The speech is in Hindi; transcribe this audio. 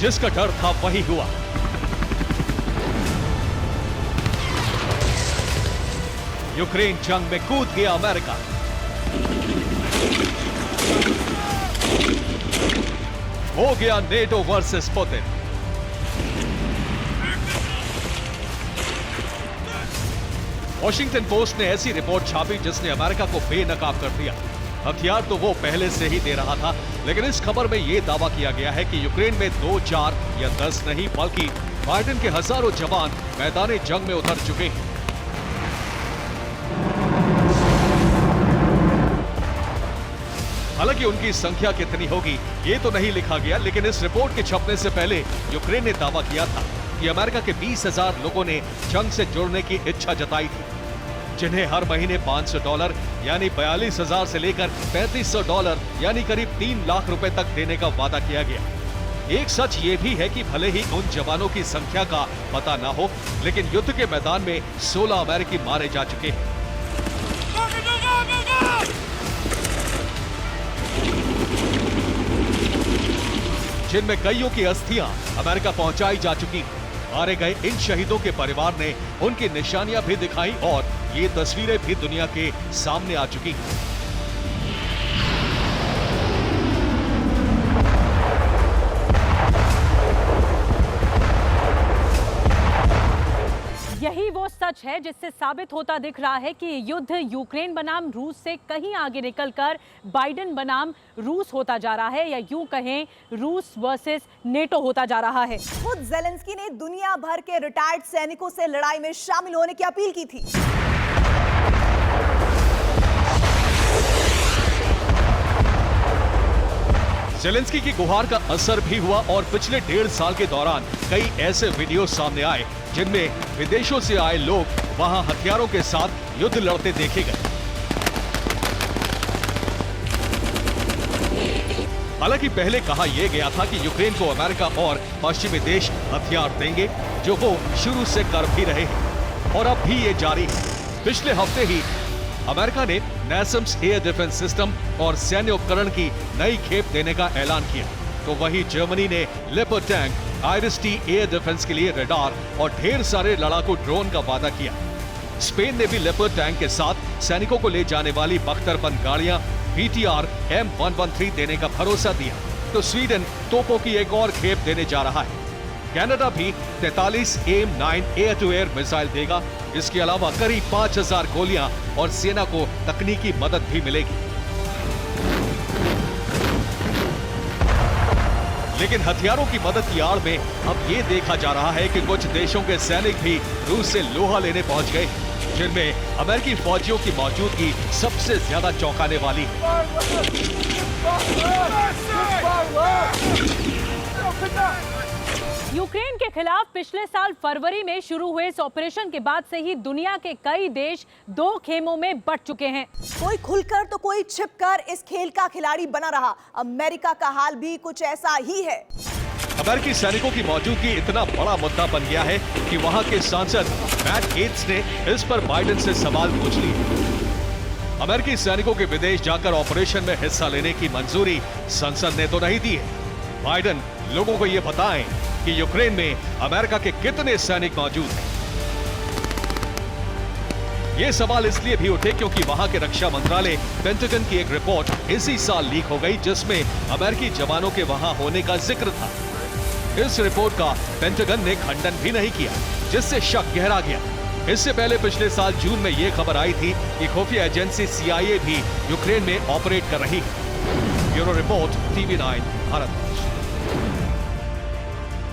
जिसका डर था वही हुआ। यूक्रेन जंग में कूद गया अमेरिका। हो गया NATO versus Putin. Washington post ने ऐसी रिपोर्ट छापी जिसने अमेरिका को बेनकाब कर दिया। हथियार तो वो पहले से ही दे रहा था, लेकिन इस खबर में यह दावा किया गया है कि यूक्रेन में 2, 4 या 10 नहीं बल्कि बाइडेन के हजारों जवान मैदानी जंग में उतर चुके हैं। हालांकि उनकी संख्या कितनी होगी ये तो नहीं लिखा गया, लेकिन इस रिपोर्ट के छपने से पहले यूक्रेन ने दावा किया था कि अमेरिका के 20,000 लोगों ने जंग से जुड़ने की इच्छा जताई थी, जिन्हें हर महीने $500 यानी 42,000 से लेकर $3500 यानी करीब 3 लाख रुपए तक देने का वादा किया गया। एक सच ये भी है कि भले ही उन जवानों की संख्या का पता ना हो, लेकिन युद्ध के मैदान में 16 अमेरिकी मारे जा चुके हैं। जिनमें कईयों की अस्थियां अमेरिका पहुंचाई जा चुकी हैं। मारे गए इन शहीदों के परिवार ने उनकी निशानियां भी दिखाई और ये तस्वीरें भी दुनिया के सामने आ चुकी हैं। यही वो सच है जिससे साबित होता दिख रहा है कि युद्ध यूक्रेन बनाम रूस से कहीं आगे निकलकर बाइडेन बनाम रूस होता जा रहा है, या यूं कहें रूस वर्सेस नेटो होता जा रहा है। खुद ज़ेलेंस्की ने दुनिया भर के रिटायर्ड सैनिकों से लड़ाई में शामिल होने की अपील की थी। ज़ेलेंस्की की गुहार का असर भी हुआ और पिछले 1.5 साल के दौरान कई ऐसे वीडियो सामने आए जिनमें विदेशों से आए लोग वहां हथियारों के साथ युद्ध लड़ते देखे गए। हालांकि पहले कहा यह गया था कि यूक्रेन को अमेरिका और पश्चिमी देश हथियार देंगे, जो वो शुरू से कर भी रहे हैं और अब भी ये जारी है। पिछले हफ्ते ही अमेरिका ने NASAMS एयर डिफेंस सिस्टम और सैन्य उपकरण की नई खेप देने का ऐलान किया, तो वहीं जर्मनी ने leopard tank, IRIS-T air defence के लिए रडार और ढेर सारे लड़ाकू ड्रोन का वादा किया। स्पेन ने भी लेपर्ड टैंक के साथ सैनिकों को ले जाने वाली बख्तरबंद गाड़ियां BTR M113 देने का भरोसा दिया, तो स्वीडन तोपों की एक और खेप देने जा रहा है। कनाडा भी 43 AIM-9 air to air missile देगा। इसके अलावा करीब 5000 गोलियां और सेना को तकनीकी मदद भी मिलेगी। लेकिन हथियारों की मदद की आड़ में अब ये देखा जा रहा है कि कुछ देशों के सैनिक भी रूस से लोहा लेने पहुंच गए, जिनमें अमेरिकी फौजियों की मौजूदगी सबसे ज्यादा चौंकाने वाली है। यूक्रेन के खिलाफ पिछले साल फरवरी में शुरू हुए इस ऑपरेशन के बाद से ही दुनिया के कई देश 2 खेमों में बंट चुके हैं। कोई खुलकर तो कोई छिपकर इस खेल का खिलाड़ी बना रहा। अमेरिका का हाल भी कुछ ऐसा ही है। अमेरिकी सैनिकों की मौजूदगी इतना बड़ा मुद्दा बन गया है कि वहां के सांसद मैट गेट्स ने इस पर बाइडेन से सवाल पूछ लिए। अमेरिकी सैनिकों के विदेश जाकर ऑपरेशन में हिस्सा लेने की मंजूरी संसद ने तो नहीं दी है। बाइडेन लोगों को यह बताएं कि यूक्रेन में अमेरिका के कितने सैनिक मौजूद हैं। ये सवाल इसलिए भी उठे क्योंकि वहां के रक्षा मंत्रालय पेंटागन की एक रिपोर्ट इसी साल लीक हो गई, जिसमें अमेरिकी जवानों के वहां होने का जिक्र था। इस रिपोर्ट का पेंटागन ने खंडन भी नहीं किया, जिससे शक गहरा गया। इससे पहले पिछले साल जून में यह खबर आई थी कि खुफिया एजेंसी CIA भी यूक्रेन में ऑपरेट कर रही है। Bureau report, TV9 Bharat.